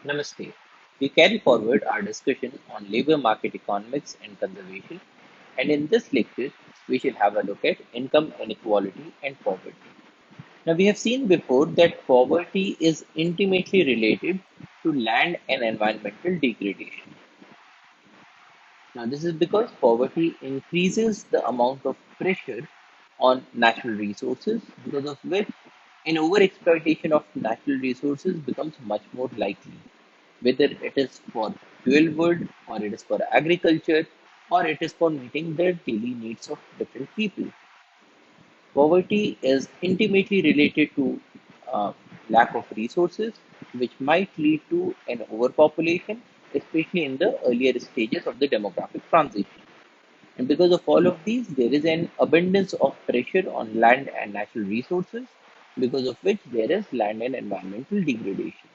Namaste. We carry forward our discussion on labor market economics and conservation, and in this lecture, we shall have a look at income inequality and poverty. Now, we have seen before that poverty is intimately related to land and environmental degradation. Now, this is because poverty increases the amount of pressure on natural resources, because of which an overexploitation of natural resources becomes much more likely, whether it is for fuel wood, or it is for agriculture, or it is for meeting the daily needs of different people. Poverty is intimately related to uh, lack of resources, which might lead to an overpopulation, especially in the earlier stages of the demographic transition. And because of all of these, there is an abundance of pressure on land and natural resources, because of which there is land and environmental degradation.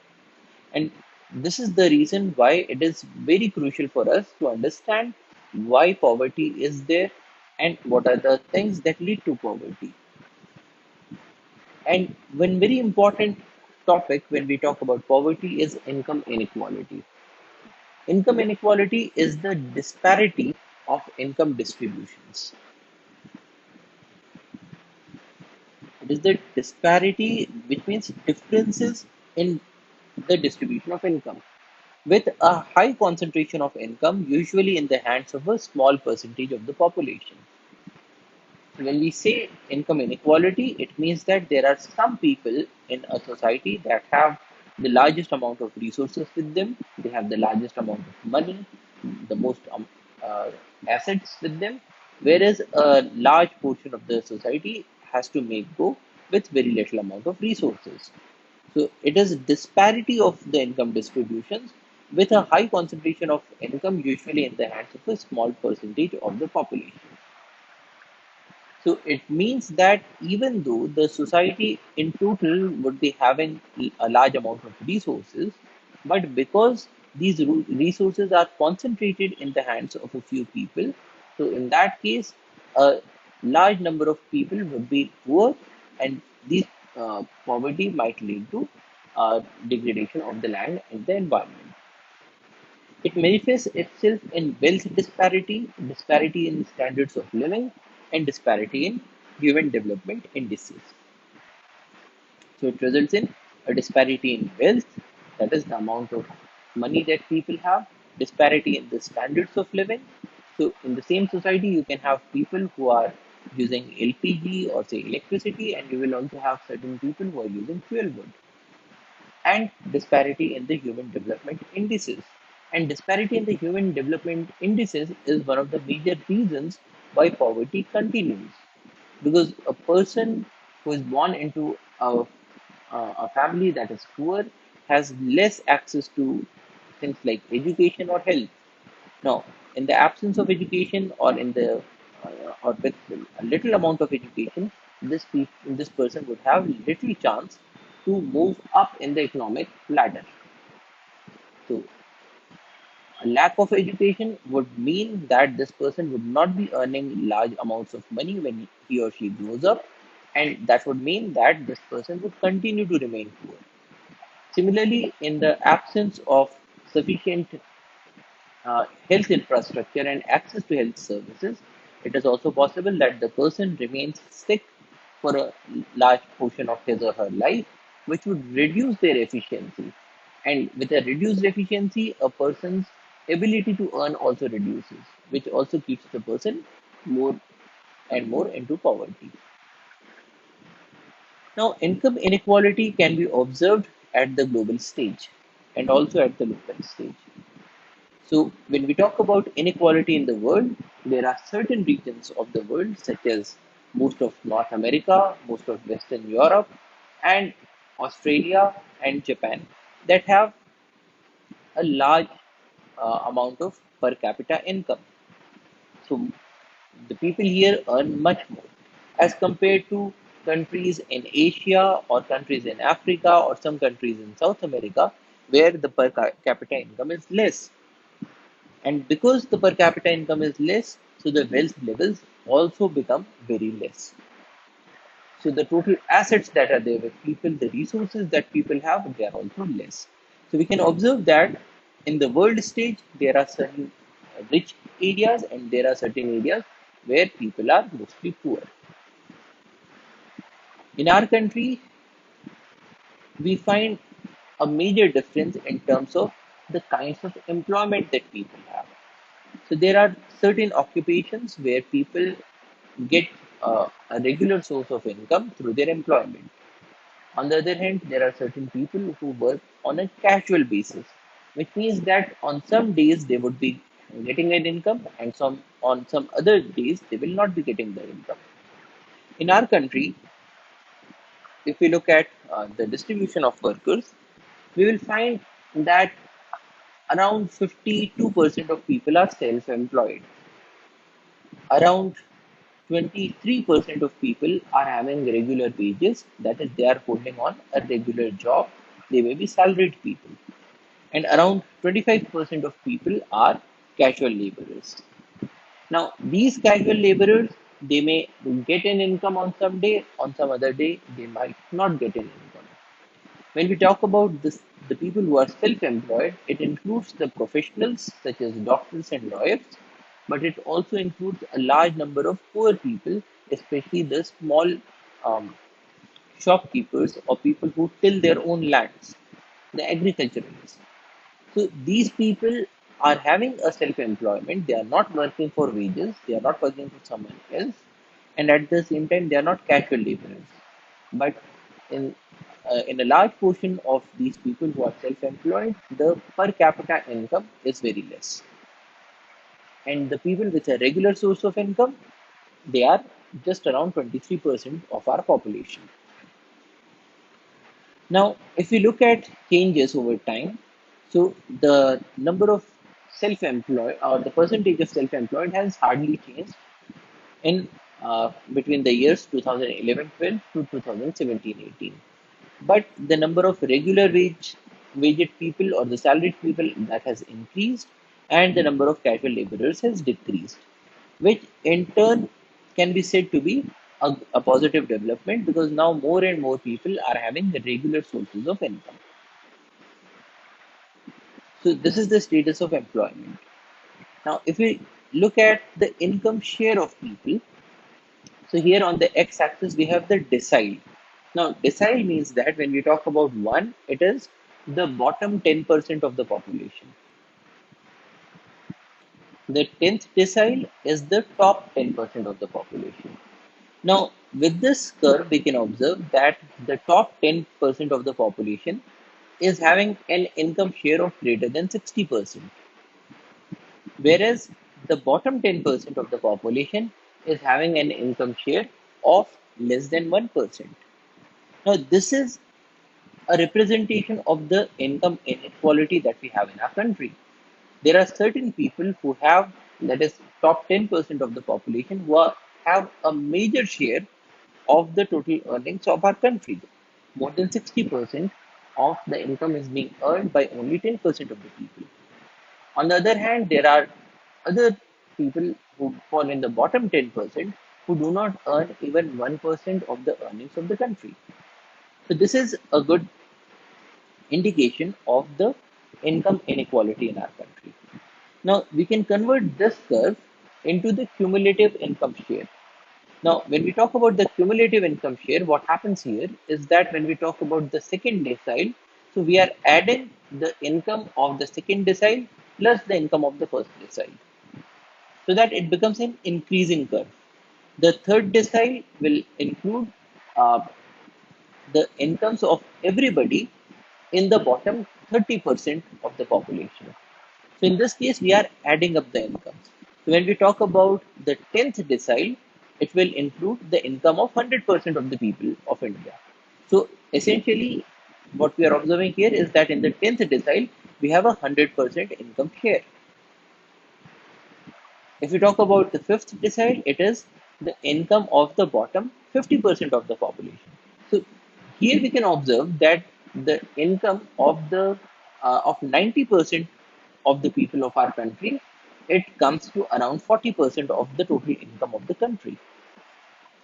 And this is the reason why it is very crucial for us to understand why poverty is there and what are the things that lead to poverty. And one very important topic when we talk about poverty is income inequality. Income inequality is the disparity of income distributions. It is the disparity, which means differences in the distribution of income, with a high concentration of income usually in the hands of a small percentage of the population. When we say income inequality, it means that there are some people in a society that have the largest amount of resources with them, they have the largest amount of money, the most uh, assets with them, whereas a large portion of the society has to make go with very little amount of resources. So it is disparity of the income distributions with a high concentration of income usually in the hands of a small percentage of the population. So it means that even though the society in total would be having a large amount of resources, but because these resources are concentrated in the hands of a few people, so in that case, a large number of people would be poor, and this poverty might lead to degradation of the land and the environment. It manifests itself in wealth disparity, disparity in standards of living, and disparity in human development indices. So it results in a disparity in wealth, that is the amount of money that people have, disparity in the standards of living. So in the same society, you can have people who are using LPG or say electricity, and you will also have certain people who are using fuel wood, and disparity in the human development indices. And disparity in the human development indices is one of the major reasons why poverty continues. Because a person who is born into a family that is poor has less access to things like education or health. Now, in the absence of education, or in the or with a little amount of education, this person would have little chance to move up in the economic ladder. So, a lack of education would mean that this person would not be earning large amounts of money when he or she grows up, and that would mean that this person would continue to remain poor. Similarly, in the absence of sufficient health infrastructure and access to health services, it is also possible that the person remains sick for a large portion of his or her life, which would reduce their efficiency. And with a reduced efficiency, a person's ability to earn also reduces, which also keeps the person more and more into poverty. Now, income inequality can be observed at the global stage and also at the local stage. So, when we talk about inequality in the world, there are certain regions of the world, such as most of North America, most of Western Europe, and Australia and Japan, that have a large amount of per capita income. So, the people here earn much more as compared to countries in Asia or countries in Africa or some countries in South America, where the per capita income is less. And because the per capita income is less, so the wealth levels also become very less. So the total assets that are there with people, the resources that people have, they are also less. So we can observe that in the world stage, there are certain rich areas and there are certain areas where people are mostly poor. In our country, we find a major difference in terms of the kinds of employment that people have. So there are certain occupations where people get a regular source of income through their employment. On the other hand, there are certain people who work on a casual basis, which means that on some days they would be getting an income and on some other days they will not be getting the income. In our country, if we look at the distribution of workers, we will find that around 52% of people are self-employed. Around 23% of people are having regular wages, that is, they are holding on a regular job. They may be salaried people. And around 25% of people are casual laborers. Now, these casual laborers, they may get an income on some day, on some other day, they might not get an income. When we talk about this, the people who are self-employed, it includes the professionals such as doctors and lawyers, but it also includes a large number of poor people, especially the small um, shopkeepers or people who till their own lands, the agriculturalists. So these people are having a self-employment. They are not working for wages. They are not working for someone else, and at the same time, they are not casual laborers. But in in a large portion of these people who are self-employed, the per capita income is very less, and the people with a regular source of income, they are just around 23% of our population. Now, if we look at changes over time, so the number of self-employed or the percentage of self-employed has hardly changed in between the years 2011-12 to 2017-18. But the number of regular waged people or the salaried people that has increased, and the number of casual laborers has decreased, which in turn can be said to be a positive development because now more and more people are having regular sources of income. So this is the status of employment. Now, if we look at the income share of people, so here on the x-axis we have the decile. Now, decile means that when we talk about one, it is the bottom 10% of the population. The 10th decile is the top 10% of the population. Now, with this curve, we can observe that the top 10% of the population is having an income share of greater than 60%, whereas the bottom 10% of the population is having an income share of less than 1%. Now, this is a representation of the income inequality that we have in our country. There are certain people who have, that is, top 10% of the population who have a major share of the total earnings of our country. More than 60% of the income is being earned by only 10% of the people. On the other hand, there are other people who fall in the bottom 10% who do not earn even 1% of the earnings of the country. So, this is a good indication of the income inequality in our country. Now, we can convert this curve into the cumulative income share. Now, when we talk about the cumulative income share, what happens here is that when we talk about the second decile, so we are adding the income of the second decile plus the income of the first decile, so that it becomes an increasing curve. The third decile will include uh, the incomes of everybody in the bottom 30% of the population. So in this case, we are adding up the incomes. So when we talk about the 10th decile, it will include the income of 100% of the people of India. So essentially, what we are observing here is that in the 10th decile, we have a 100% income share. If we talk about the 5th decile, it is the income of the bottom 50% of the population. So here we can observe that the income of the of 90% of the people of our country, it comes to around 40% of the total income of the country.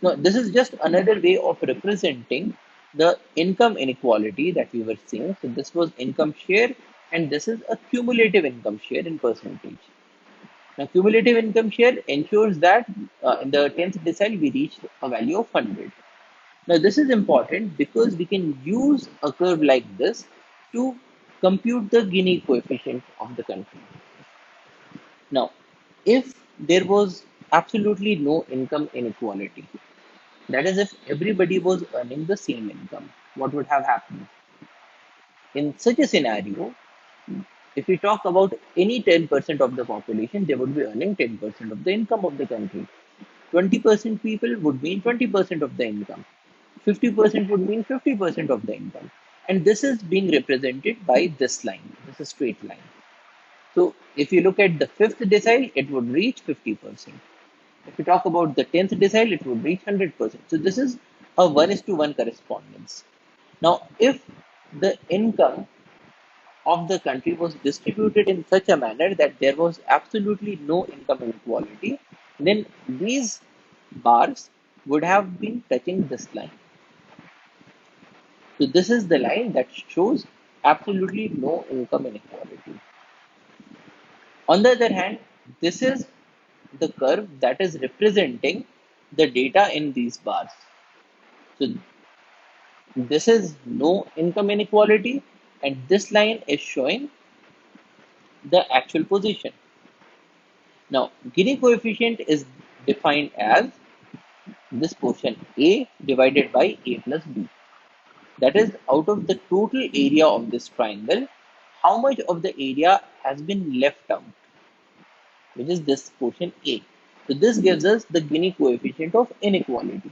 Now, this is just another way of representing the income inequality that we were seeing. So this was income share, and this is a cumulative income share in percentage. Now, cumulative income share ensures that in the 10th decile we reach a value of 100. Now, this is important because we can use a curve like this to compute the Gini coefficient of the country. Now, if there was absolutely no income inequality, that is, if everybody was earning the same income, what would have happened? In such a scenario, if we talk about any 10% of the population, they would be earning 10% of the income of the country. 20% people would mean 20% of the income. 50% would mean 50% of the income. And this is being represented by this line. This is a straight line. So if you look at the fifth decile, it would reach 50%. If you talk about the 10th decile, it would reach 100%. So this is a 1:1 correspondence. Now, if the income of the country was distributed in such a manner that there was absolutely no income inequality, then these bars would have been touching this line. So this is the line that shows absolutely no income inequality. On the other hand, this is the curve that is representing the data in these bars. So this is no income inequality, and this line is showing the actual position. Now, Gini coefficient is defined as this portion A divided by A plus B. That is, out of the total area of this triangle, how much of the area has been left out, which is this portion A. So this gives us the Gini coefficient of inequality.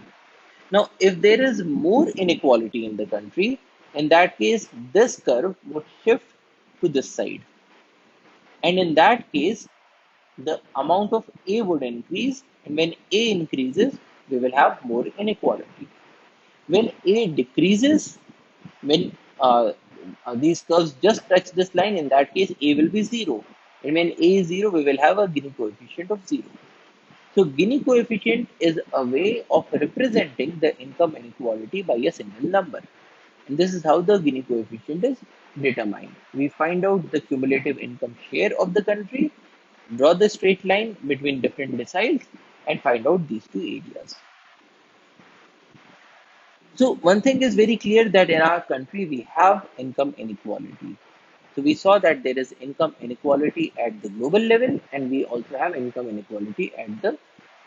Now, if there is more inequality in the country, in that case, this curve would shift to this side. And in that case, the amount of A would increase, and when A increases, we will have more inequality. When A decreases, when these curves just touch this line, in that case, A will be 0. And when A is 0, we will have a Gini coefficient of 0. So Gini coefficient is a way of representing the income inequality by a single number. And this is how the Gini coefficient is determined. We find out the cumulative income share of the country, draw the straight line between different deciles, and find out these two areas. So one thing is very clear that in our country we have income inequality. So we saw that there is income inequality at the global level, and we also have income inequality at the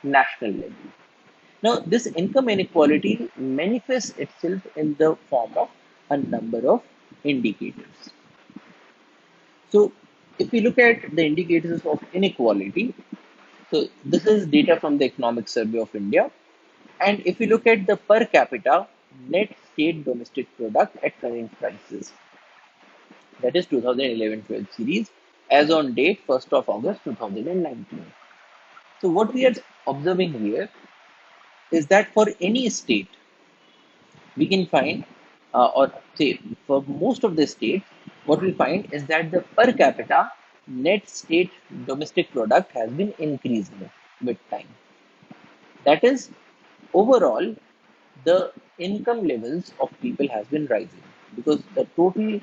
national level. Now, this income inequality manifests itself in the form of a number of indicators. So, if we look at the indicators of inequality, so this is data from the Economic Survey of India. And if we look at the per capita net state domestic product at current prices, that is 2011-12 series, as on date 1st of August 2019. So, what we are observing here is that for any state, we can find, or say for most of the states, what we find is that the per capita net state domestic product has been increasing with time. That is, overall, the income levels of people has been rising because the total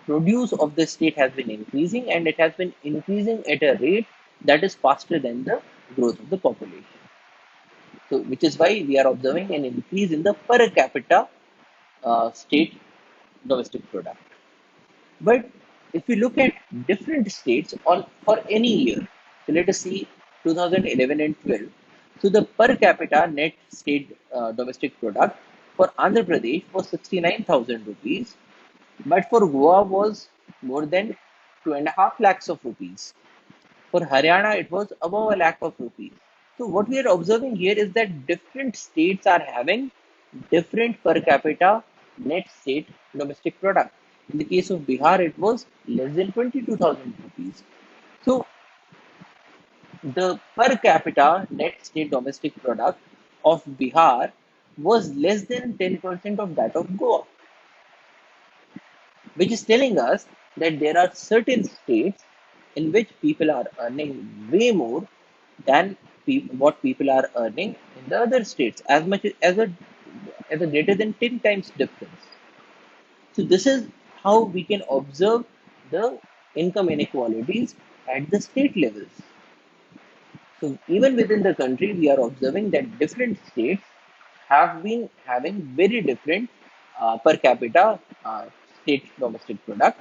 produce of the state has been increasing, and it has been increasing at a rate that is faster than the growth of the population. So, which is why we are observing an increase in the per capita state domestic product. But if we look at different states on for any year, so let us see 2011 and 12. So the per capita net state domestic product for Andhra Pradesh was 69,000 rupees, but for Goa was more than 2.5 lakhs of rupees. For Haryana, it was above a lakh of rupees. So what we are observing here is that different states are having different per capita net state domestic product. In the case of Bihar, it was less than 22,000 rupees. So the per capita net state domestic product of Bihar was less than 10% of that of Goa, which is telling us that there are certain states in which people are earning way more than what people are earning in the other states. as a greater than 10 times difference. So this is how we can observe the income inequalities at the state levels. So even within the country, we are observing that different states have been having very different per capita state domestic product.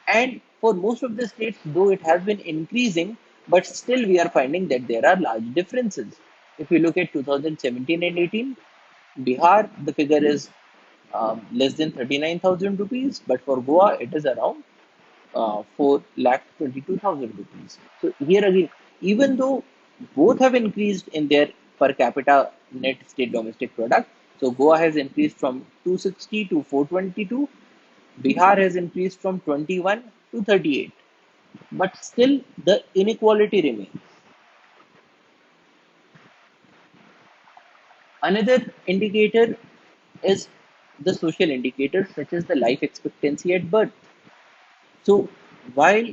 And for most of the states, though it has been increasing, but still we are finding that there are large differences. If you look at 2017 and 18, Bihar, the figure is less than 39,000 rupees, but for Goa, it is around 4,22,000 rupees. So here again, even though both have increased in their per capita net state domestic product, so Goa has increased from 260 to 422, Bihar has increased from 21 to 38, but still the inequality remains. Another indicator is the social indicators such as the life expectancy at birth. So while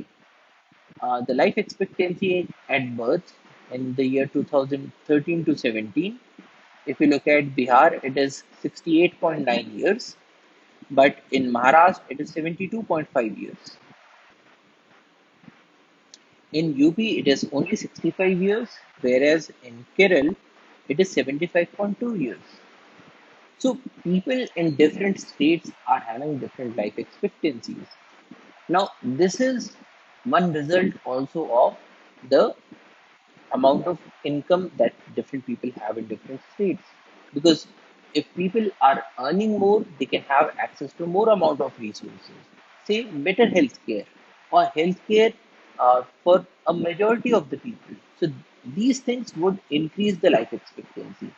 the life expectancy at birth in the year 2013 to 17, if you look at Bihar, it is 68.9 years, but in Maharashtra, it is 72.5 years. In UP, it is only 65 years, whereas in Kerala, it is 75.2 years. So people in different states are having different life expectancies. Now, this is one result also of the amount of income that different people have in different states. Because if people are earning more, they can have access to more amount of resources. Say better healthcare or healthcare for a majority of the people. So these things would increase the life expectancy.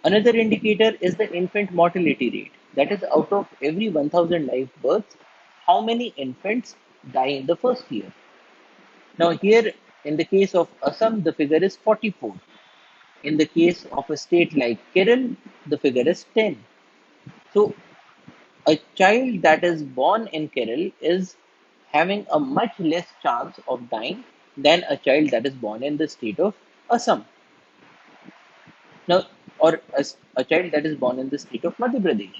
Another indicator is the infant mortality rate. That is, out of every 1,000 live births, how many infants die in the first year. Now, here in the case of Assam, the figure is 44. In the case of a state like Kerala, the figure is 10. So, a child that is born in Kerala is having a much less chance of dying than a child that is born in the state of Assam. Now, or a child that is born in the state of Madhya Pradesh.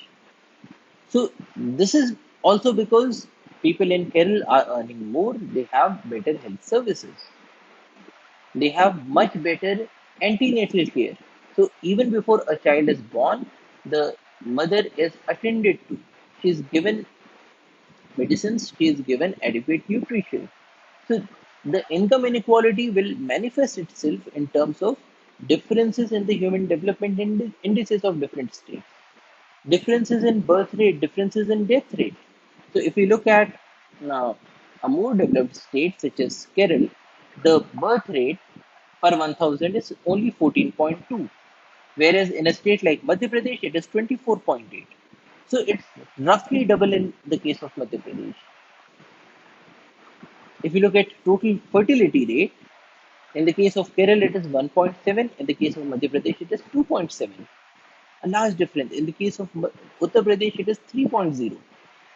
So, this is also because people in Kerala are earning more, they have better health services. They have much better antenatal care. So even before a child is born, the mother is attended to. She is given medicines, she is given adequate nutrition. So the income inequality will manifest itself in terms of differences in the human development indices of different states, differences in birth rate, differences in death rate. So if we look at now a more developed state such as Kerala, the birth rate per 1000 is only 14.2, whereas in a state like Madhya Pradesh, it is 24.8. So it's roughly double in the case of Madhya Pradesh. If you look at total fertility rate, in the case of Kerala, it is 1.7. In the case of Madhya Pradesh, it is 2.7. A large difference. In the case of Uttar Pradesh, it is 3.0.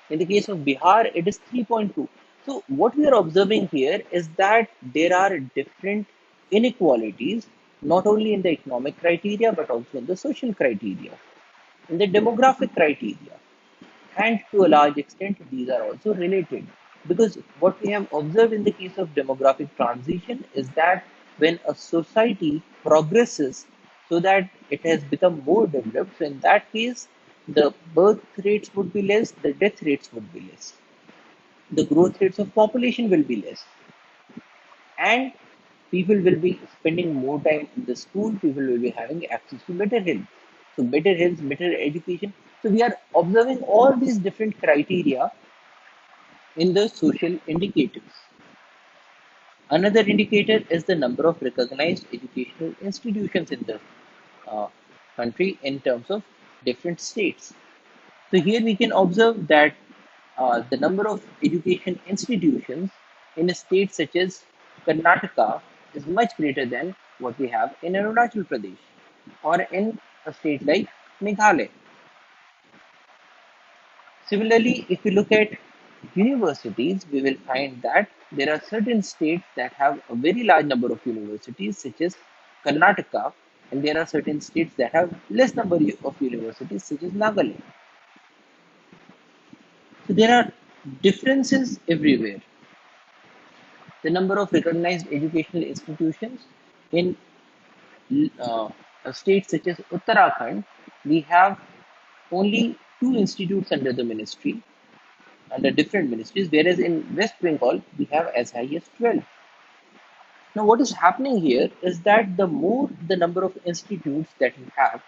In the case of Bihar, it is 3.2. So, what we are observing here is that there are different inequalities, not only in the economic criteria, but also in the social criteria, in the demographic criteria. And to a large extent, these are also related. Because what we have observed in the case of demographic transition is that when a society progresses so that it has become more developed, so in that case, the birth rates would be less, the death rates would be less, the growth rates of population will be less, and people will be spending more time in the school, people will be having access to better health. So, better health, better education. So, we are observing all these different criteria in the social indicators. Another indicator is the number of recognized educational institutions in the uh, country in terms of different states. So here we can observe that the number of education institutions in a state such as Karnataka is much greater than what we have in Arunachal Pradesh or in a state like Meghalaya. Similarly, if we look at universities, we will find that there are certain states that have a very large number of universities, such as Karnataka. and there are certain states that have less number of universities, such as Nagaland. So there are differences everywhere. The number of recognized educational institutions in states such as Uttarakhand, we have only two institutes under the ministry, under different ministries, whereas in West Bengal, we have as high as 12. Now, what is happening here is that the more the number of institutes that you have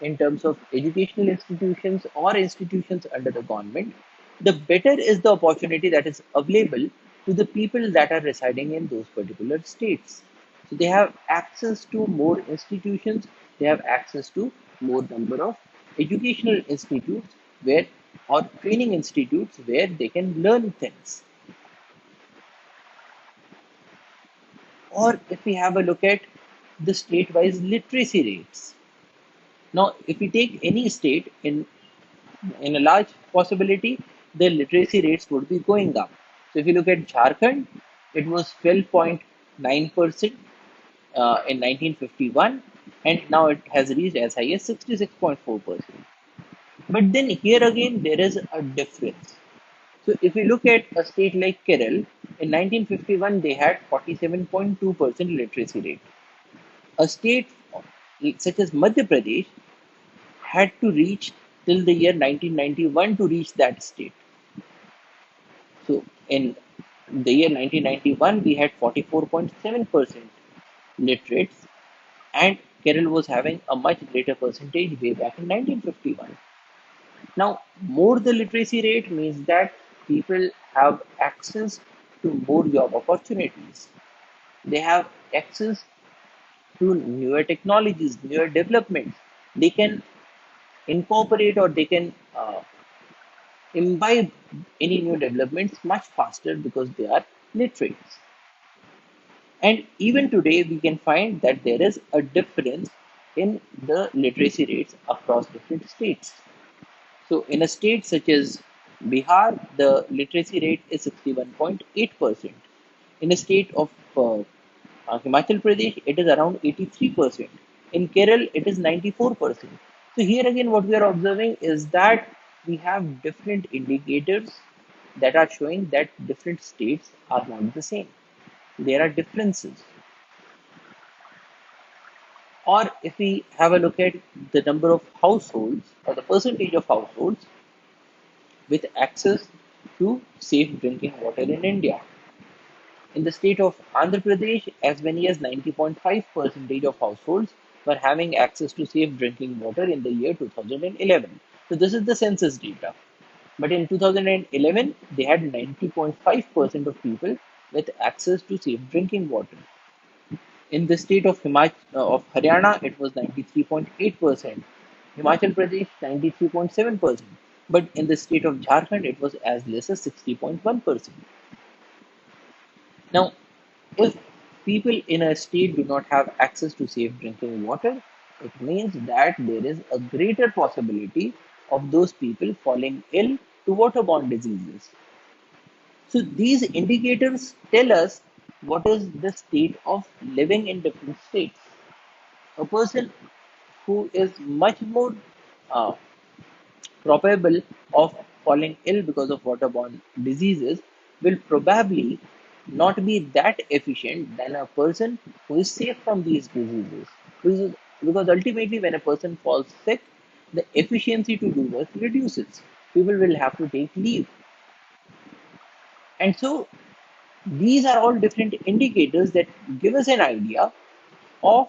in terms of educational institutions or institutions under the government, the better is the opportunity that is available to the people that are residing in those particular states. So they have access to more institutions, they have access to more number of educational institutes where or training institutes where they can learn things. Or if we have a look at the state-wise literacy rates. Now, if we take any state in a large possibility, the literacy rates would be going up. So if you look at Jharkhand, it was 12.9% in 1951, and now it has reached as high as 66.4%. But then here again, there is a difference. So if we look at a state like Kerala, in 1951 they had 47.2% literacy rate. A state such as Madhya Pradesh had to reach till the year 1991 to reach that state. So in the year 1991, we had 44.7% literates, and Kerala was having a much greater percentage way back in 1951. Now, more the literacy rate means that people have access to more job opportunities. They have access to newer technologies, newer developments. They can incorporate or they can imbibe any new developments much faster because they are literates. And even today, we can find that there is a difference in the literacy rates across different states. So, in a state such as Bihar, the literacy rate is 61.8%. In a state of Himachal Pradesh, it is around 83%. In Kerala, it is 94%. So, here again, what we are observing is that we have different indicators that are showing that different states are not the same. There are differences. Or if we have a look at the number of households or the percentage of households with access to safe drinking water in India. In the state of Andhra Pradesh, as many as 90.5% of households were having access to safe drinking water in the year 2011. So this is the census data. But in 2011, they had 90.5% of people with access to safe drinking water. In the state of of Haryana, it was 93.8%. Himachal Pradesh, 93.7%. But in the state of Jharkhand, it was as less as 60.1%. Now, if people in a state do not have access to safe drinking water, it means that there is a greater possibility of those people falling ill to waterborne diseases. So these indicators tell us what is the state of living in different states. A person who is much more uh, probable of falling ill because of waterborne diseases will probably not be that efficient than a person who is safe from these diseases. Because ultimately, when a person falls sick, the efficiency to do work reduces. People will have to take leave. And so, these are all different indicators that give us an idea of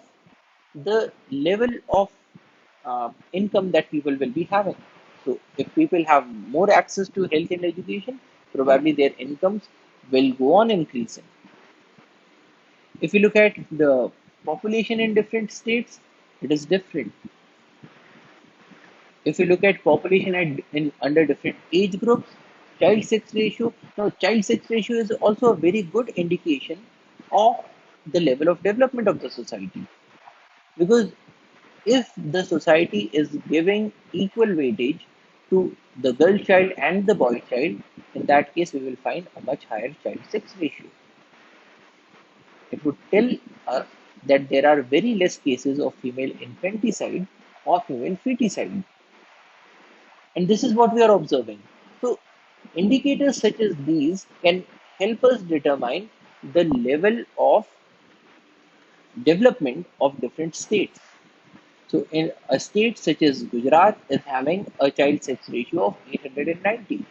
the level of income that people will be having. So, if people have more access to health and education, probably their incomes will go on increasing. If you look at the population in different states, it is different. If you look at population under different age groups, child sex ratio, now child sex ratio is also a very good indication of the level of development of the society. Because if the society is giving equal weightage to the girl child and the boy child, in that case we will find a much higher child sex ratio. It would tell us that there are very less cases of female infanticide or female feticide. And this is what we are observing. So, indicators such as these can help us determine the level of development of different states. So, in a state such as Gujarat is having a child sex ratio of 890,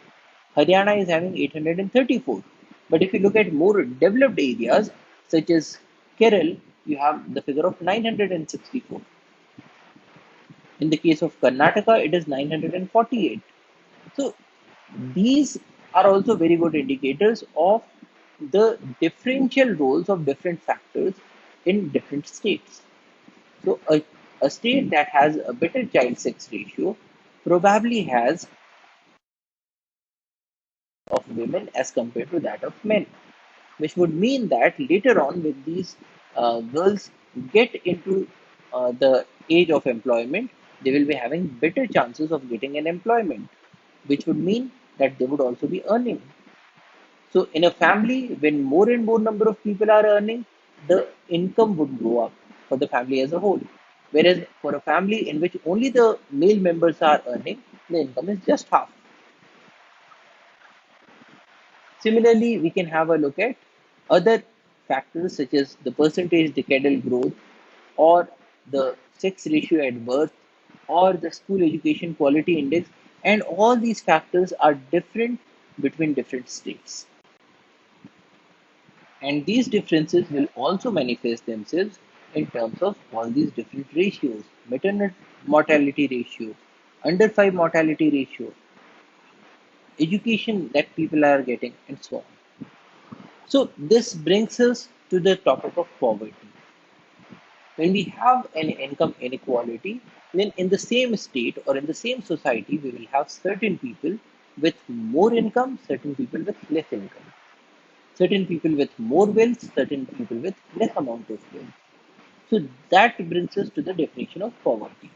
Haryana is having 834. But if you look at more developed areas such as Kerala, you have the figure of 964. In the case of Karnataka, it is 948. So, these are also very good indicators of the differential roles of different factors in different states. So, a state that has a better child sex ratio probably has of women as compared to that of men, which would mean that later on, when these girls get into the age of employment, they will be having better chances of getting an employment, which would mean that they would also be earning. So, in a family, when more and more number of people are earning, the income would go up for the family as a whole. Whereas for a family in which only the male members are earning, the income is just half. Similarly, we can have a look at other factors such as the percentage decadal growth or the sex ratio at birth or the school education quality index, and all these factors are different between different states. And these differences will also manifest themselves in terms of all these different ratios: maternal mortality ratio, under 5 mortality ratio, education that people are getting, and so on. So, this brings us to the topic of poverty. When we have an income inequality, then in the same state or in the same society, we will have certain people with more income, certain people with less income, certain people with more wealth, certain people with less amount of wealth. So that brings us to the definition of poverty.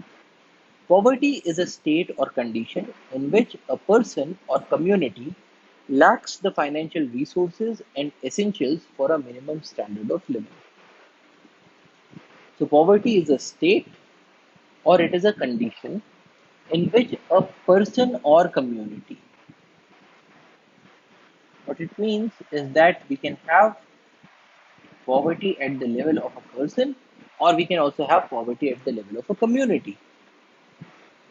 Poverty is a state or condition in which a person or community lacks the financial resources and essentials for a minimum standard of living. So, poverty is a state or it is a condition in which a person or community, what it means is that we can have poverty at the level of a person, or we can also have poverty at the level of a community,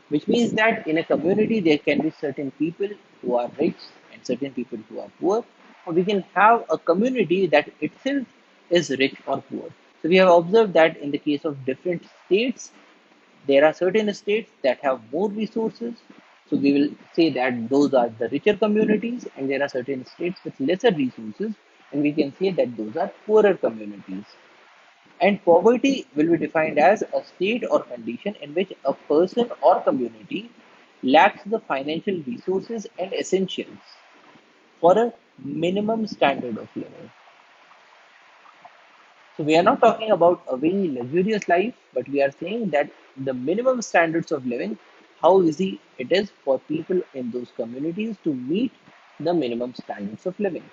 which means that in a community there can be certain people who are rich and certain people who are poor, or we can have a community that itself is rich or poor. So we have observed that in the case of different states, there are certain states that have more resources. So we will say that those are the richer communities, and there are certain states with lesser resources, and we can say that those are poorer communities. And poverty will be defined as a state or condition in which a person or community lacks the financial resources and essentials for a minimum standard of living. So we are not talking about a very luxurious life, but we are saying that the minimum standards of living, how easy it is for people in those communities to meet the minimum standards of living.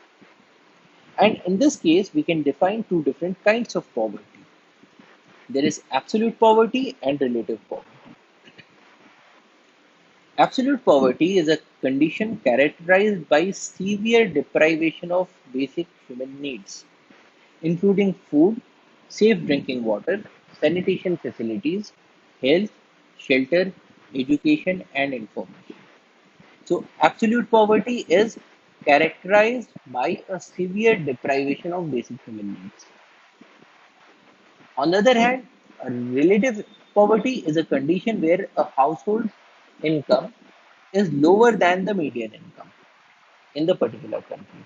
And in this case, we can define two different kinds of poverty. There is absolute poverty and relative poverty. Absolute poverty is a condition characterized by severe deprivation of basic human needs, including food, safe drinking water, sanitation facilities, health, shelter, education, and information. So, absolute poverty is characterized by a severe deprivation of basic human needs. On the other hand, a relative poverty is a condition where a household's income is lower than the median income in the particular country.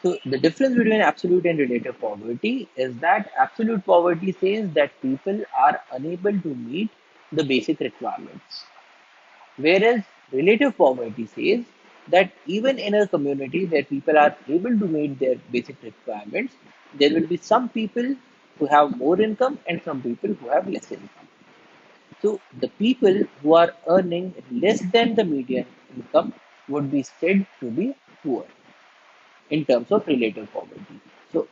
So the difference between absolute and relative poverty is that absolute poverty says that people are unable to meet the basic requirements, whereas relative poverty says that even in a community where people are able to meet their basic requirements, there will be some people who have more income and some people who have less income. So the people who are earning less than the median income would be said to be poor in terms of relative poverty. So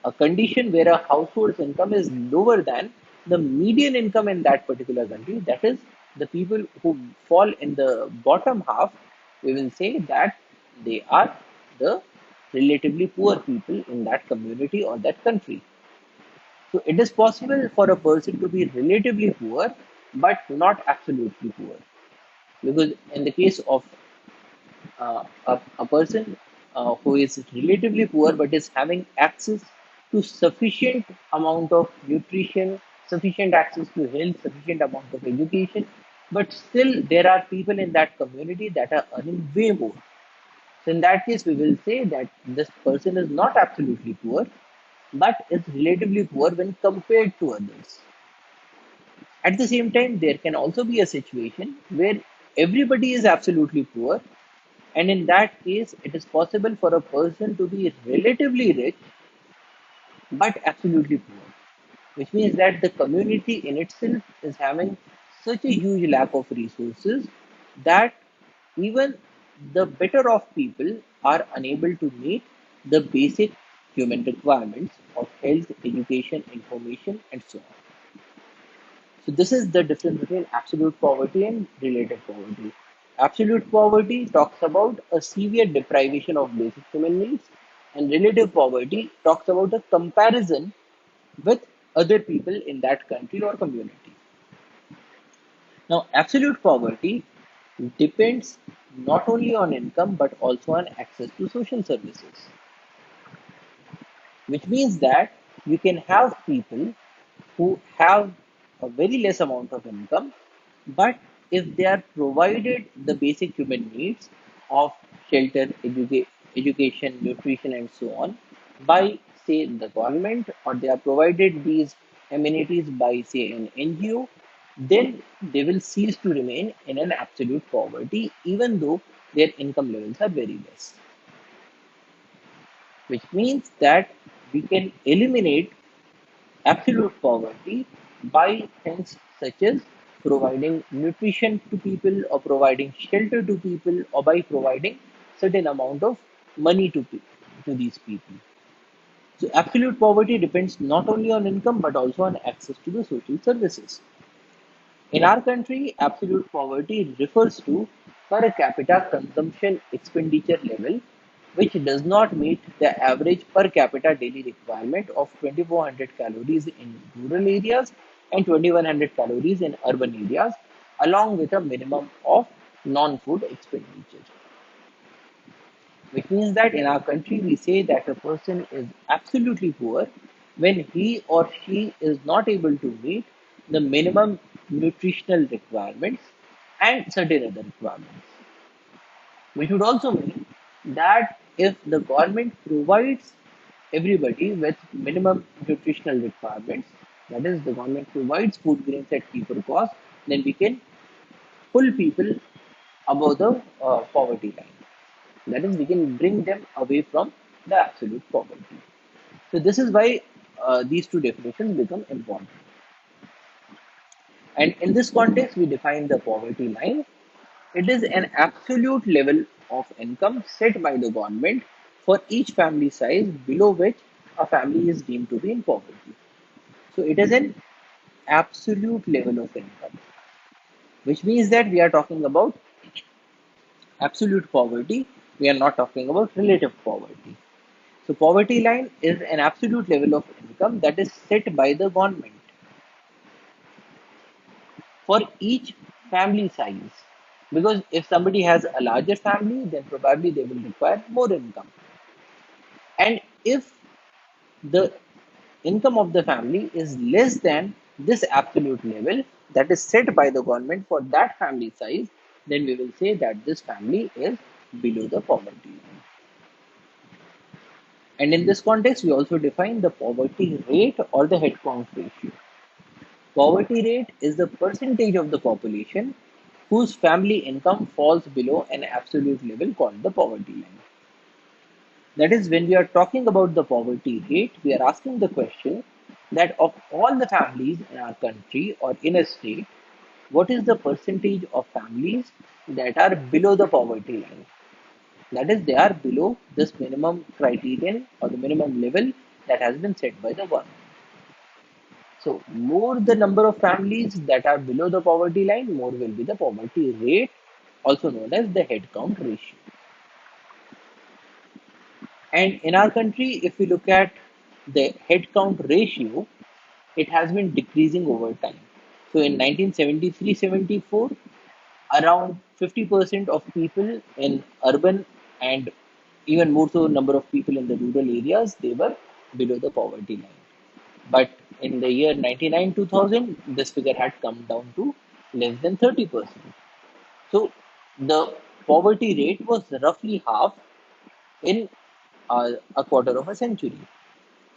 a condition where a household's income is lower than the median income in that particular country, that is, the people who fall in the bottom half, we will say that they are the relatively poor people in that community or that country. So it is possible for a person to be relatively poor but not absolutely poor. Because in the case of a person who is relatively poor but is having access to sufficient amount of nutrition, sufficient access to health, sufficient amount of education, but still there are people in that community that are earning way more. So in that case, we will say that this person is not absolutely poor, but is relatively poor when compared to others. At the same time, there can also be a situation where everybody is absolutely poor, and in that case, it is possible for a person to be relatively rich but absolutely poor, which means that the community in itself is having such a huge lack of resources that even the better off people are unable to meet the basic human requirements of health, education, information, and so on. So this is the difference between absolute poverty and relative poverty. Absolute poverty talks about a severe deprivation of basic human needs, and relative poverty talks about a comparison with other people in that country or community. Now, absolute poverty depends not only on income but also on access to social services, which means that you can have people who have a very less amount of income, but if they are provided the basic human needs of shelter, education, nutrition, and so on by, say, the government, or they are provided these amenities by, say, an NGO, then they will cease to remain in an absolute poverty, even though their income levels are very less. Which means that we can eliminate absolute poverty by things such as providing nutrition to people or providing shelter to people or by providing certain amount of money to these people. So absolute poverty depends not only on income but also on access to the social services. In our country, absolute poverty refers to per capita consumption expenditure level, which does not meet the average per capita daily requirement of 2400 calories in rural areas and 2100 calories in urban areas, along with a minimum of non food expenditure. Which means that in our country, we say that a person is absolutely poor when he or she is not able to meet the minimum nutritional requirements and certain other requirements. Which would also mean that if the government provides everybody with minimum nutritional requirements, that is, the government provides food grains at cheaper cost, then we can pull people above the poverty line. That is, we can bring them away from the absolute poverty. So this is why these two definitions become important. And in this context, we define the poverty line. It is an absolute level of income set by the government for each family size below which a family is deemed to be in poverty. So it is an absolute level of income, which means that we are talking about absolute poverty. We are not talking about relative poverty. So poverty line is an absolute level of income that is set by the government for each family size. Because if somebody has a larger family, then probably they will require more income. And if the income of the family is less than this absolute level that is set by the government for that family size, then we will say that this family is below the poverty line. And in this context, we also define the poverty rate or the headcount ratio. Poverty rate is the percentage of the population whose family income falls below an absolute level called the poverty line. That is, when we are talking about the poverty rate, we are asking the question that of all the families in our country or in a state, what is the percentage of families that are below the poverty line? That is, they are below this minimum criterion or the minimum level that has been set by the government. So, more the number of families that are below the poverty line, more will be the poverty rate, also known as the head count ratio. And in our country, if we look at the head count ratio, it has been decreasing over time. So in 1973-74, around 50% of people in urban and even more so number of people in the rural areas, they were below the poverty line. But in the year 99-2000, this figure had come down to less than 30%. So the poverty rate was roughly half in a quarter of a century.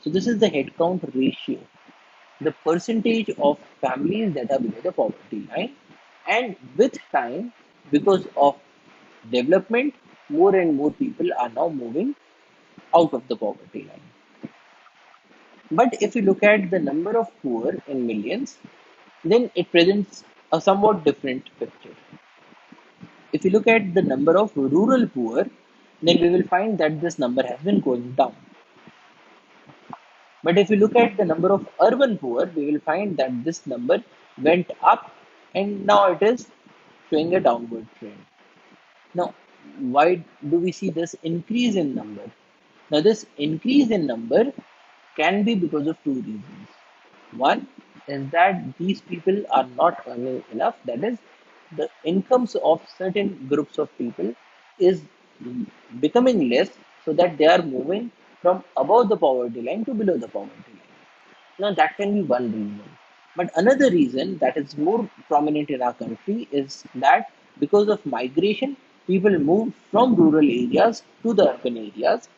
So this is the headcount ratio, the percentage of families that are below the poverty line. And with time, because of development, more and more people are now moving out of the poverty line. But if you look at the number of poor in millions, then it presents a somewhat different picture. If you look at the number of rural poor, then we will find that this number has been going down. But if you look at the number of urban poor, we will find that this number went up and now it is showing a downward trend. Now, why do we see this increase in number? Now, this increase in number can be because of two reasons. One is that these people are not earning enough. That is, the incomes of certain groups of people is becoming less, so that they are moving from above the poverty line to below the poverty line. Now, that can be one reason. But another reason that is more prominent in our country is that because of migration, people move from rural areas to the urban areas.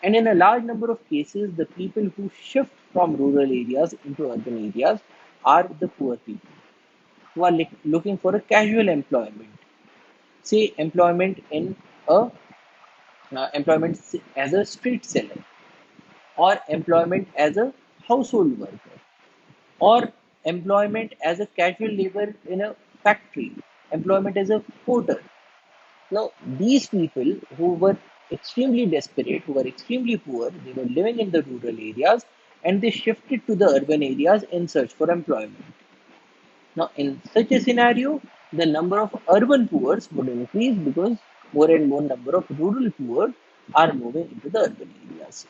And in a large number of cases, the people who shift from rural areas into urban areas are the poor people who are looking for a casual employment, say employment in a employment as a street seller, or employment as a household worker, or employment as a casual labor in a factory, employment as a porter. Now, these people who were extremely desperate, who were extremely poor, they were living in the rural areas and they shifted to the urban areas in search for employment. Now, in such a scenario, the number of urban poor would increase because more and more number of rural poor are moving into the urban areas.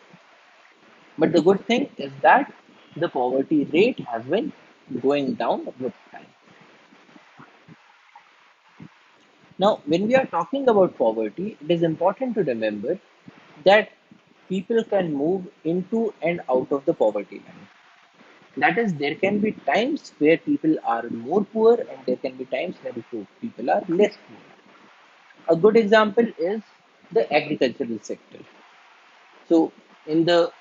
But the good thing is that the poverty rate has been going down with time. Now, when we are talking about poverty, it is important to remember that people can move into and out of the poverty line. That is, there can be times where people are more poor and there can be times where people are less poor. A good example is the agricultural sector. So, in the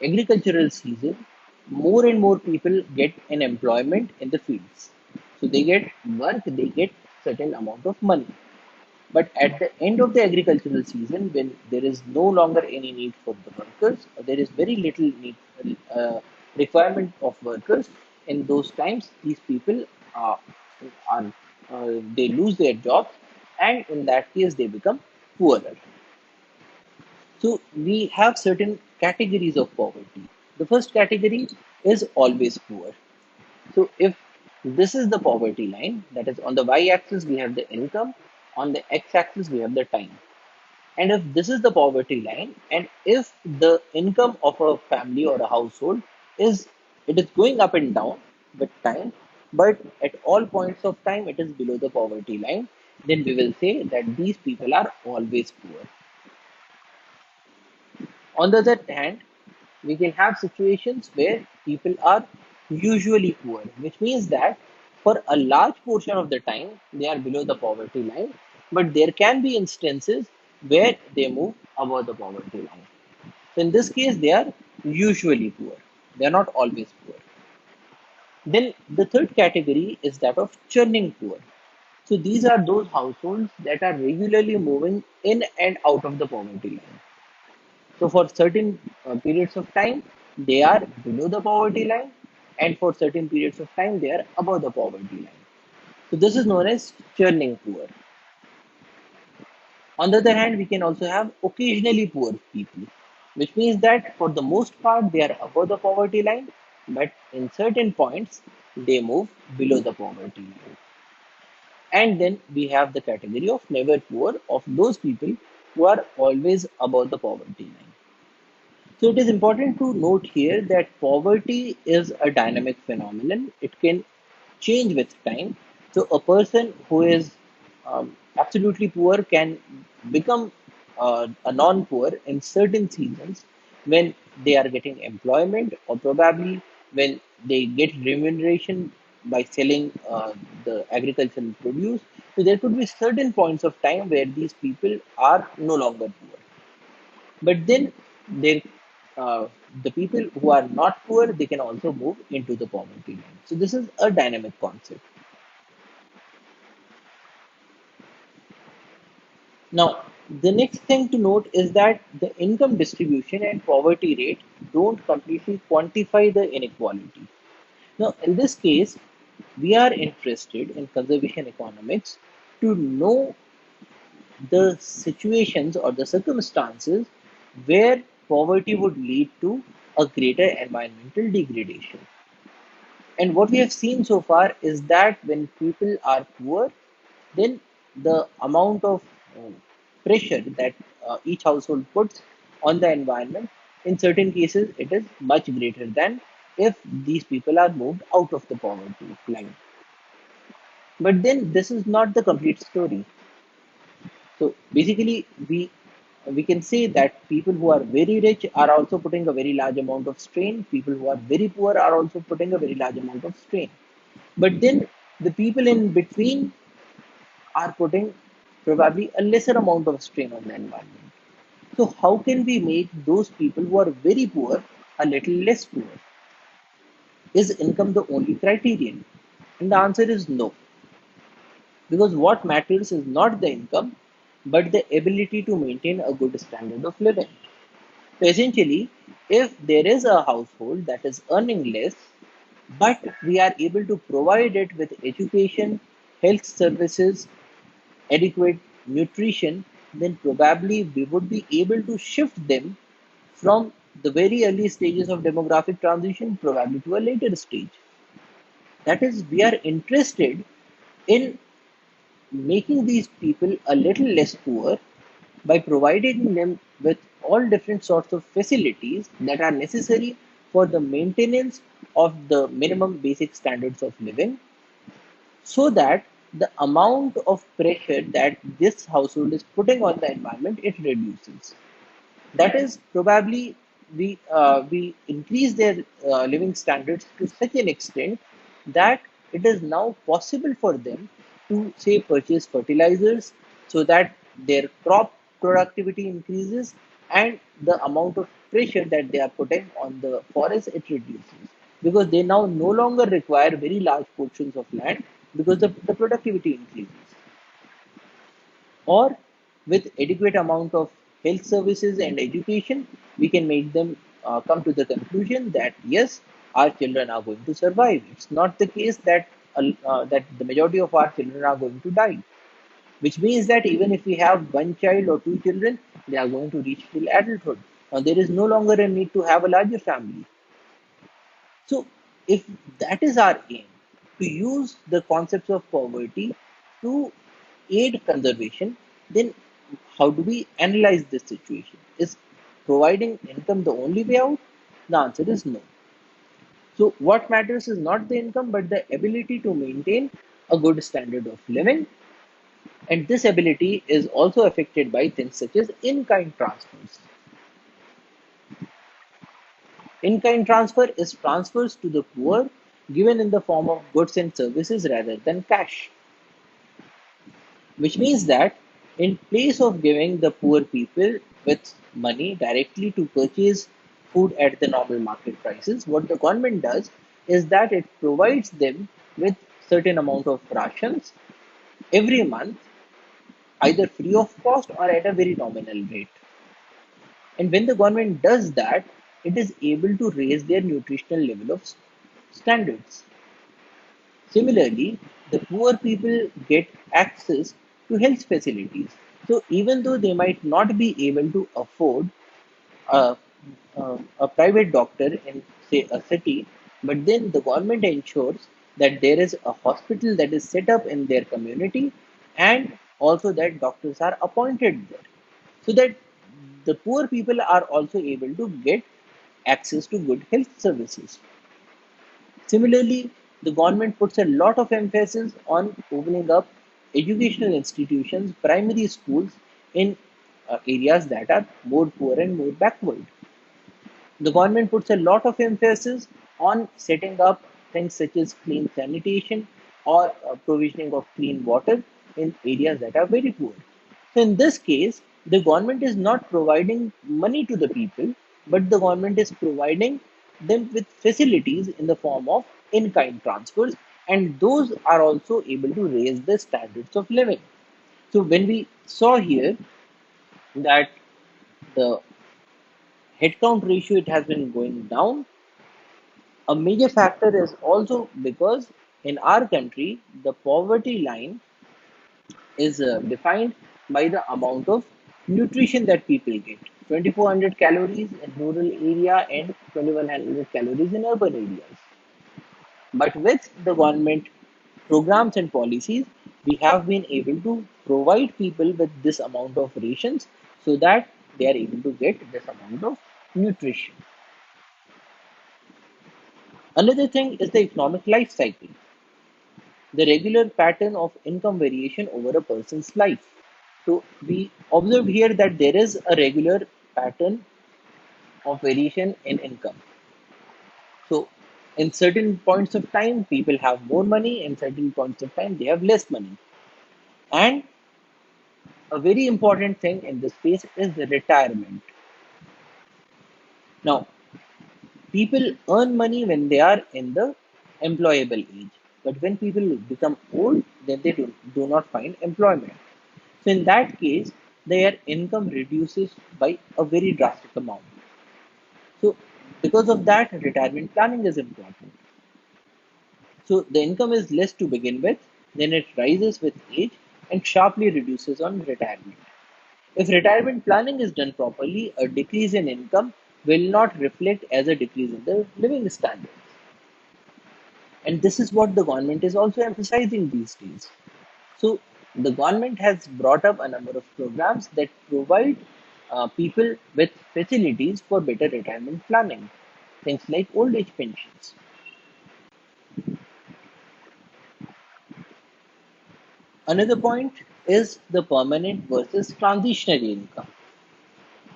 agricultural season, more and more people get an employment in the fields. So, they get work, they get certain amount of money. But at the end of the agricultural season, when there is no longer any need for the workers, or there is very little need, requirement of workers, in those times, these people are they lose their jobs, and in that case, they become poorer. So we have certain categories of poverty. The first category is always poor. So if this is the poverty line, that is on the y-axis we have the income, on the x-axis we have the time. And if this is the poverty line, and if the income of a family or a household is it is going up and down with time, but at all points of time it is below the poverty line, then we will say that these people are always poor. On the other hand, we can have situations where people are usually poor, which means that for a large portion of the time they are below the poverty line, but there can be instances where they move above the poverty line. So in this case, they are usually poor. They are not always poor. Then the third category is that of churning poor. So these are those households that are regularly moving in and out of the poverty line. So for certain periods of time, they are below the poverty line, and for certain periods of time, they are above the poverty line. So this is known as churning poor. On the other hand, we can also have occasionally poor people. which means that for the most part they are above the poverty line, but in certain points they move below the poverty line. And then we have the category of never poor, of those people who are always above the poverty line. So it is important to note here that poverty is a dynamic phenomenon. It can change with time. So a person who is absolutely poor can become a non-poor in certain seasons when they are getting employment, or probably when they get remuneration by selling the agricultural produce. So there could be certain points of time where these people are no longer poor. But then there, uh, the people who are not poor, they can also move into the poverty line. So this is a dynamic concept. Now, the next thing to note is that the income distribution and poverty rate don't completely quantify the inequality. Now, in this case, we are interested in conservation economics to know the situations or the circumstances where poverty would lead to a greater environmental degradation. And what we have seen so far is that when people are poor, then the amount of uh, pressure that each household puts on the environment, in certain cases, it is much greater than if these people are moved out of the poverty line. But then this is not the complete story. So basically, we can say that people who are very rich are also putting a very large amount of strain. People who are very poor are also putting a very large amount of strain. But then the people in between are putting probably a lesser amount of strain on the environment. So how can we make those people who are very poor a little less poor? Is income the only criterion? And the answer is no. Because what matters is not the income, but the ability to maintain a good standard of living. So essentially, if there is a household that is earning less, but we are able to provide it with education, health services, adequate nutrition, then probably we would be able to shift them from the very early stages of demographic transition, probably to a later stage. That is, we are interested in making these people a little less poor by providing them with all different sorts of facilities that are necessary for the maintenance of the minimum basic standards of living, so that the amount of pressure that this household is putting on the environment, it reduces. That is, probably we increase their living standards to such an extent that it is now possible for them to, say, purchase fertilizers, so that their crop productivity increases, and the amount of pressure that they are putting on the forest, it reduces, because they now no longer require very large portions of land, because the productivity increases. Or with adequate amount of health services and education, we can make them come to the conclusion that yes, our children are going to survive. It's not the case that that the majority of our children are going to die, which means that even if we have one child or two children, they are going to reach till adulthood. Now there is no longer a need to have a larger family. So, if that is our aim, to use the concepts of poverty to aid conservation, then how do we analyze this situation? Is providing income the only way out? The answer is no. So, what matters is not the income, but the ability to maintain a good standard of living. And this ability is also affected by things such as in kind transfers. In kind transfer is transfers to the poor given in the form of goods and services rather than cash, which means that in place of giving the poor people with money directly to purchase food at the normal market prices, what the government does is that it provides them with certain amount of rations every month, either free of cost or at a very nominal rate. And when the government does that, it is able to raise their nutritional level of standards. Similarly, the poor people get access to health facilities. So even though they might not be able to afford a a private doctor in, say, a city, but then the government ensures that there is a hospital that is set up in their community, and also that doctors are appointed there, so that the poor people are also able to get access to good health services. Similarly, the government puts a lot of emphasis on opening up educational institutions, primary schools in areas that are more poor and more backward. The government puts a lot of emphasis on setting up things such as clean sanitation or provisioning of clean water in areas that are very poor. So, in this case, the government is not providing money to the people, but the government is providing them with facilities in the form of in kind transfers, and those are also able to raise the standards of living. So, when we saw here that the headcount ratio it has been going down, a major factor is also because in our country, the poverty line is defined by the amount of nutrition that people get. 2400 calories in rural area and 2100 calories in urban areas. But with the government programs and policies, we have been able to provide people with this amount of rations so that they are able to get this amount of nutrition. Another thing is the economic life cycle, the regular pattern of income variation over a person's life. So we observed here that there is a regular pattern of variation in income. So in certain points of time, people have more money, in certain points of time, they have less money. And a very important thing in this space is the retirement. Now, people earn money when they are in the employable age. But when people become old, then they do not find employment. So in that case, their income reduces by a very drastic amount. So because of that, retirement planning is important. So the income is less to begin with, then it rises with age and sharply reduces on retirement. If retirement planning is done properly, a decrease in income will not reflect as a decrease in the living standards. And this is what the government is also emphasizing these days. So the government has brought up a number of programs that provide people with facilities for better retirement planning, things like old age pensions. Another point is the permanent versus transitionary income.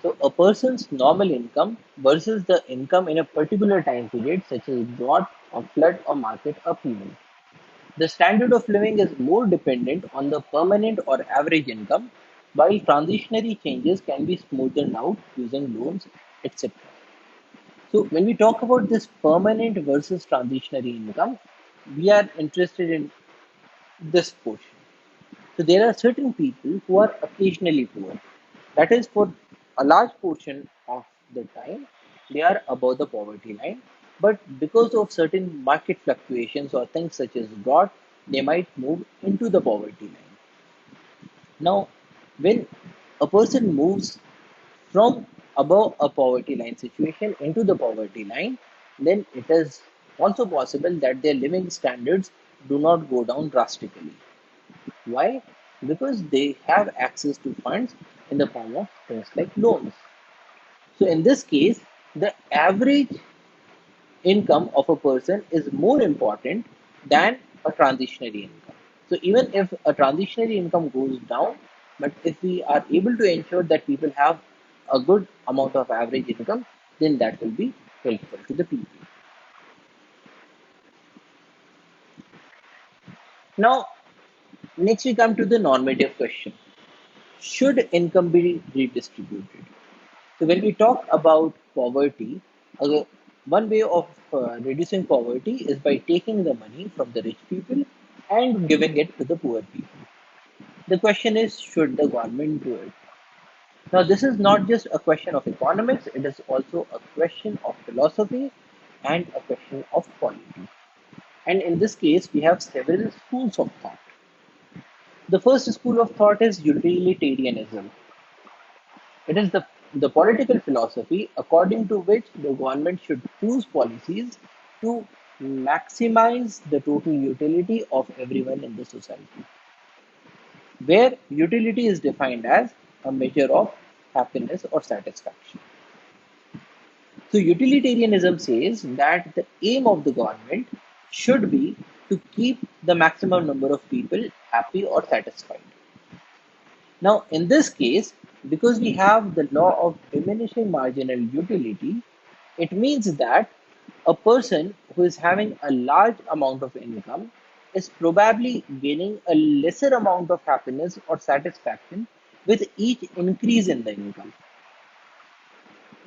So a person's normal income versus the income in a particular time period, such as drought or flood or market upheaval. The standard of living is more dependent on the permanent or average income, while transitionary changes can be smoothened out using loans, etc. So, when we talk about this permanent versus transitionary income, we are interested in this portion. So, there are certain people who are occasionally poor. That is, for a large portion of the time, they are above the poverty line. But because of certain market fluctuations or things such as drought, they might move into the poverty line. Now, when a person moves from above a poverty line situation into the poverty line, then it is also possible that their living standards do not go down drastically. Why? Because they have access to funds in the form of things like loans. So in this case, the average income of a person is more important than a transitionary income. So even if a transitionary income goes down, but if we are able to ensure that people have a good amount of average income, then that will be helpful to the people. Now, next we come to the normative question. Should income be redistributed? So when we talk about poverty, one way of reducing poverty is by taking the money from the rich people and giving it to the poor people. The question is, should the government do it? Now, this is not just a question of economics, it is also a question of philosophy and a question of polity. And in this case, we have several schools of thought. The first school of thought is utilitarianism. It is the the political philosophy according to which the government should choose policies to maximize the total utility of everyone in the society, where utility is defined as a measure of happiness or satisfaction. So, utilitarianism says that the aim of the government should be to keep the maximum number of people happy or satisfied. Now, in this case, because we have the law of diminishing marginal utility, it means that a person who is having a large amount of income is probably gaining a lesser amount of happiness or satisfaction with each increase in the income.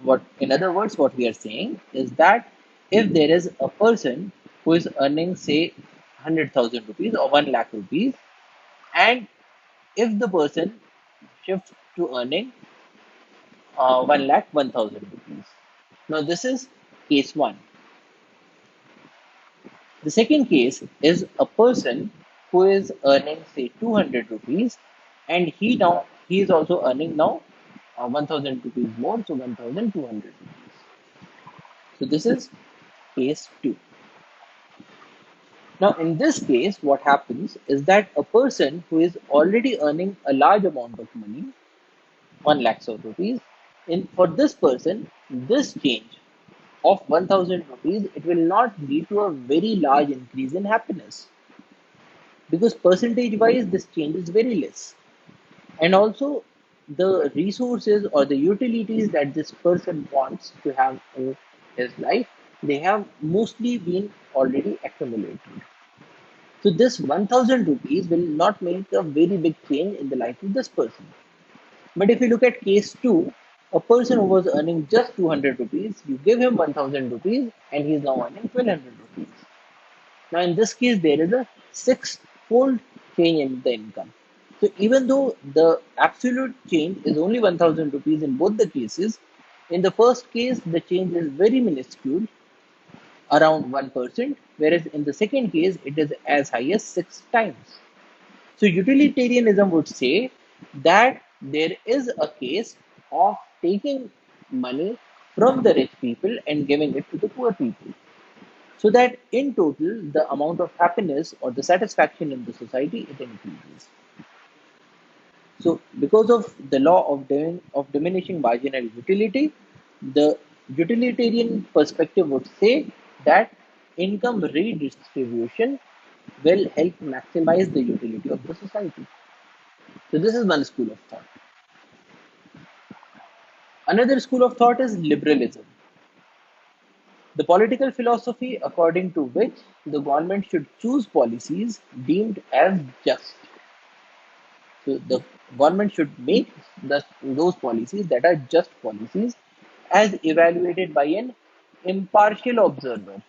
What, in other words, what we are saying is that if there is a person who is earning, say, 100,000 rupees or 1 lakh rupees, and if the person shifts to earning 1 lakh 1,000 rupees. Now, this is case one. The second case is a person who is earning, say, 200 rupees, and he is also earning now 1,000 rupees more, so 1,200 rupees. So, this is case two. Now, in this case, what happens is that a person who is already earning a large amount of money, 1 lakhs of rupees, for this person, this change of 1,000 rupees, it will not lead to a very large increase in happiness, because percentage wise, this change is very less. And also, the resources or the utilities that this person wants to have in his life, they have mostly been already accumulated. So this 1,000 rupees will not make a very big change in the life of this person. But if you look at case 2, a person who was earning just 200 rupees, you give him 1,000 rupees and he is now earning 1,200 rupees. Now in this case, there is a six-fold change in the income. So even though the absolute change is only 1,000 rupees in both the cases, in the first case, the change is very minuscule, around 1%, whereas in the second case, it is as high as 6 times. So, utilitarianism would say that there is a case of taking money from the rich people and giving it to the poor people, so that in total, the amount of happiness or the satisfaction in the society it increases. So, because of the law of diminishing marginal utility, the utilitarian perspective would say that income redistribution will help maximize the utility of the society. So, this is one school of thought. Another school of thought is liberalism, the political philosophy according to which the government should choose policies deemed as just. So the government should make those policies that are just policies as evaluated by an impartial observer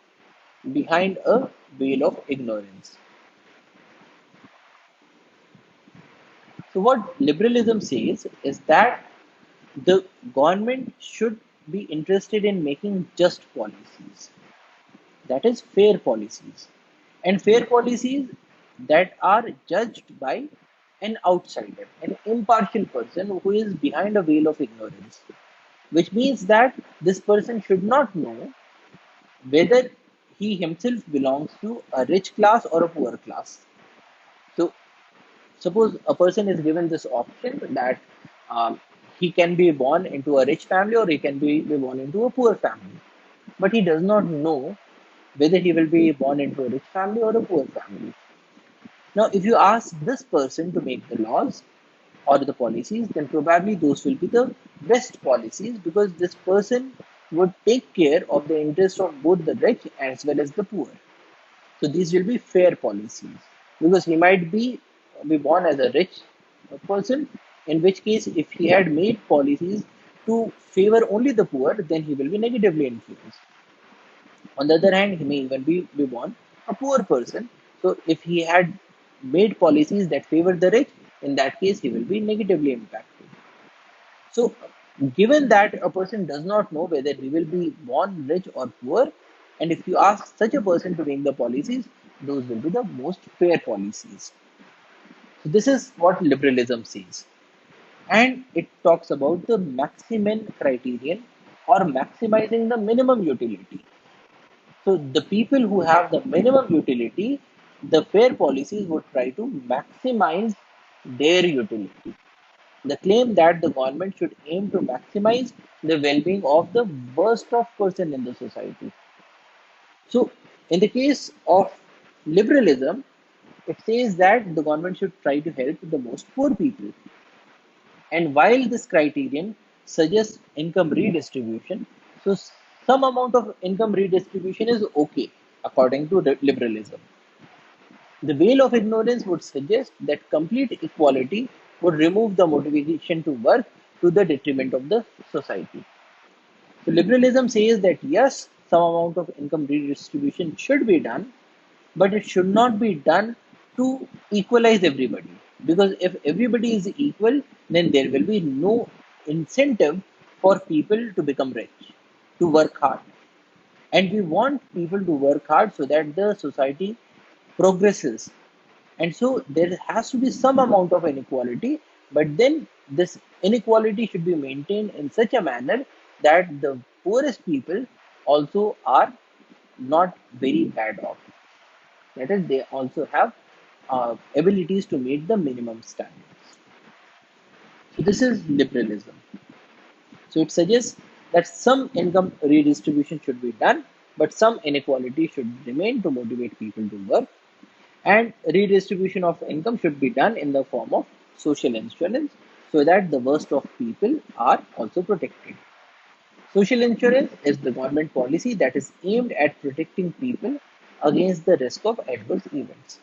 behind a veil of ignorance. So, what liberalism says is that the government should be interested in making just policies, that is, fair policies, and fair policies that are judged by an outsider, an impartial person who is behind a veil of ignorance, which means that this person should not know whether he himself belongs to a rich class or a poor class. So, suppose a person is given this option that he can be born into a rich family or he can be born into a poor family, but he does not know whether he will be born into a rich family or a poor family. Now, if you ask this person to make the laws or the policies, then probably those will be the best policies, because this person would take care of the interest of both the rich as well as the poor. So these will be fair policies, because he might be born as a rich person, in which case if he had made policies to favor only the poor, then he will be negatively influenced. On the other hand, he may even be born a poor person. So if he had made policies that favor the rich, in that case he will be negatively impacted. So given that a person does not know whether he will be born rich or poor, and if you ask such a person to make the policies, those will be the most fair policies. So this is what liberalism says. And it talks about the maximum criterion or maximizing the minimum utility. So the people who have the minimum utility, the fair policies would try to maximize their utility. The claim that the government should aim to maximize the well-being of the worst of person in the society. So in the case of liberalism, it says that the government should try to help the most poor people. And while this criterion suggests income redistribution, so some amount of income redistribution is okay according to liberalism. The veil of ignorance would suggest that complete equality would remove the motivation to work to the detriment of the society. So liberalism says that yes, some amount of income redistribution should be done, but it should not be done to equalize everybody. Because if everybody is equal, then there will be no incentive for people to become rich, to work hard. And we want people to work hard so that the society progresses. And so there has to be some amount of inequality, but then this inequality should be maintained in such a manner that the poorest people also are not very bad off. That is, they also have abilities to meet the minimum standards. So this is liberalism. So it suggests that some income redistribution should be done, but some inequality should remain to motivate people to work. And redistribution of income should be done in the form of social insurance so that the worst of people are also protected. Social insurance is the government policy that is aimed at protecting people against the risk of adverse events.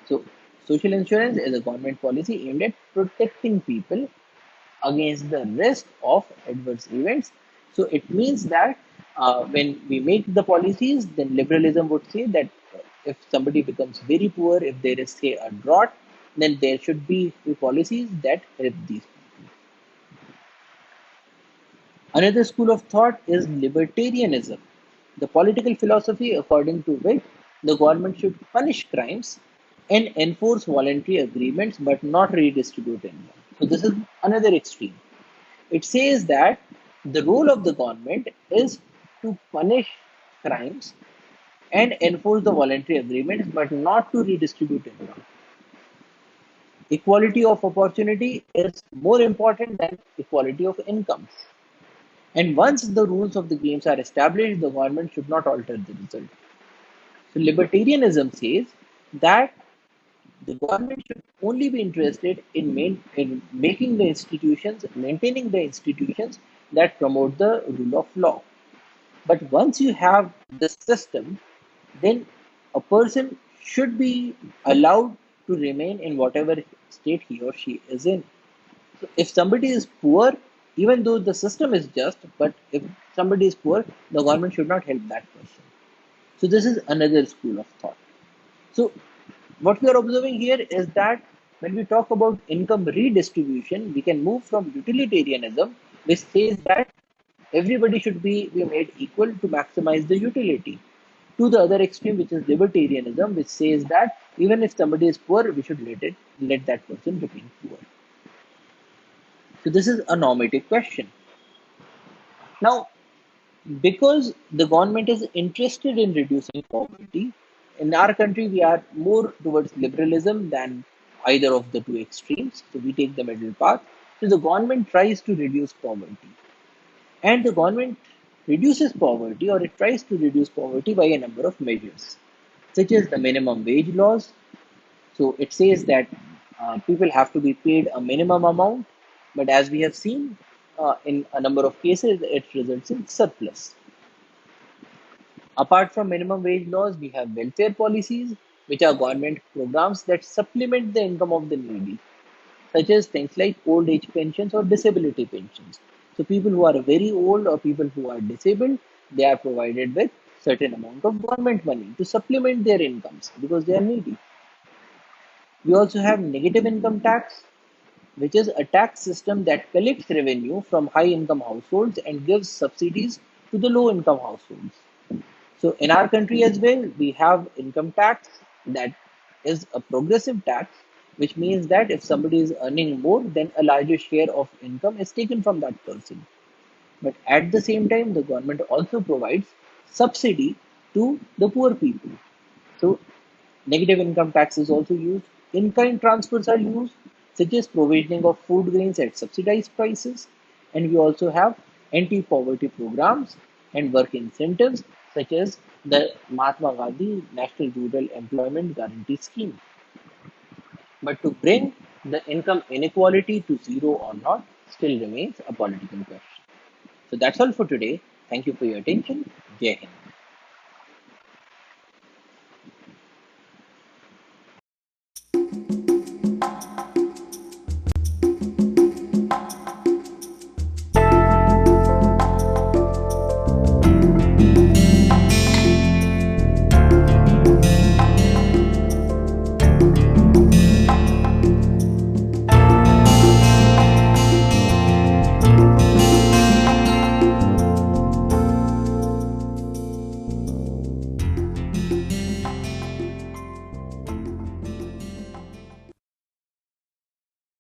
So, social insurance is a government policy aimed at protecting people against the risk of adverse events. So, it means that when we make the policies, then liberalism would say that if somebody becomes very poor, if there is, say, a drought, then there should be policies that help these people. Another school of thought is libertarianism, the political philosophy according to which the government should punish crimes and enforce voluntary agreements but not redistribute income. So, this is another extreme. It says that the role of the government is to punish crimes and enforce the voluntary agreements but not to redistribute income. Equality of opportunity is more important than equality of incomes. And once the rules of the games are established, the government should not alter the result. So libertarianism says that the government should only be interested in making the institutions, maintaining the institutions that promote the rule of law. But once you have this system, then a person should be allowed to remain in whatever state he or she is in. So if somebody is poor, even though the system is just, but if somebody is poor, the government should not help that person. So this is another school of thought. So what we are observing here is that when we talk about income redistribution, we can move from utilitarianism, which says that everybody should be made equal to maximize the utility, to the other extreme, which is libertarianism, which says that even if somebody is poor, we should let that person remain poor. So this is a normative question. Now, because the government is interested in reducing poverty, in our country we are more towards liberalism than either of the two extremes. So we take the middle path. So the government tries to reduce poverty. And the government reduces poverty or it tries to reduce poverty by a number of measures, such as the minimum wage laws. So it says that people have to be paid a minimum amount, but as we have seen in a number of cases, it results in surplus. Apart from minimum wage laws, we have welfare policies, which are government programs that supplement the income of the needy, such as things like old age pensions or disability pensions. So people who are very old or people who are disabled, they are provided with certain amount of government money to supplement their incomes because they are needy. We also have negative income tax, which is a tax system that collects revenue from high income households and gives subsidies to the low income households. So in our country as well, we have income tax that is a progressive tax, which means that if somebody is earning more, then a larger share of income is taken from that person. But at the same time, the government also provides subsidy to the poor people. So negative income tax is also used. In-kind transfers are used, such as provisioning of food grains at subsidized prices. And we also have anti-poverty programs and work incentives, such as the Mahatma Gandhi National Rural Employment Guarantee Scheme. But to bring the income inequality to zero or not still remains a political question. So that's all for today. Thank you for your attention. Jai Hind.